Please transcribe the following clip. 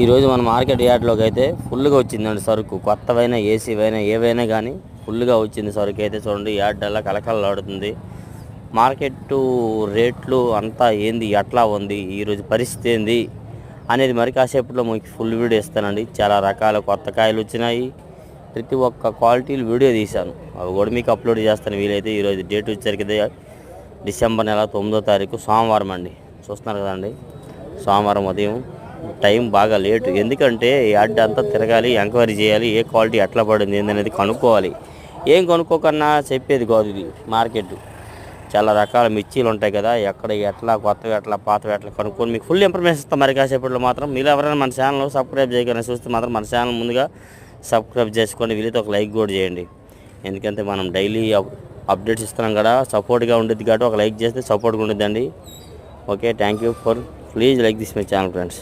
ఈరోజు మన మార్కెట్ యార్డ్లోకి అయితే ఫుల్గా వచ్చిందండి సరుకు. కొత్తవైనా ఏసీవైనా ఏవైనా కానీ ఫుల్గా వచ్చింది సరుకు అయితే. చూడండి యార్డ్ అలా కలకలలాడుతుంది. మార్కెట్ రేట్లు అంతా ఏంది, ఎట్లా ఉంది, ఈరోజు పరిస్థితి ఏంది అనేది మరి కాసేపట్లో మీకు ఫుల్ వీడియో ఇస్తానండి. చాలా రకాల కొత్త కాయలు వచ్చినాయి. ప్రతి ఒక్క క్వాలిటీలు వీడియో తీశాను, అవి కూడా మీకు అప్లోడ్ చేస్తాను వీలైతే. ఈరోజు డేట్ వచ్చేసరికి డిసెంబర్ నెల 9వ తారీఖు సోమవారం అండి. చూస్తున్నారు కదండి, సోమవారం ఉదయం. టైం బాగా లేటు, ఎందుకంటే యార్డ్ అంతా తిరగాలి, ఎంక్వైరీ చేయాలి, ఏ క్వాలిటీ ఎట్లా పడింది ఏందనేది కనుక్కోవాలి. ఏం కనుక్కోకన్నా చెప్పేది కాదు ఇది మార్కెట్. చాలా రకాల మిర్చీలు ఉంటాయి కదా, ఎక్కడ ఎట్లా, కొత్తవి ఎట్లా, పాతవి ఎట్లా కనుక్కొని మీకు ఫుల్ ఇన్ఫర్మేషన్ ఇస్తాం మరి కాసేపట్లో. మాత్రం మీరు ఎవరైనా మన ఛానల్ సబ్స్క్రైబ్ చేయగానే చూస్తే మాత్రం మన ఛానల్ ముందుగా సబ్స్క్రైబ్ చేసుకోండి, వీలైతే ఒక లైక్ కూడా చేయండి. ఎందుకంటే మనం డైలీ అప్డేట్స్ ఇస్తున్నాం కదా, సపోర్ట్గా ఉండేది కాబట్టి ఒక లైక్ చేస్తే సపోర్ట్గా ఉండేదండి. Okay, thank you for please like this my channel friends.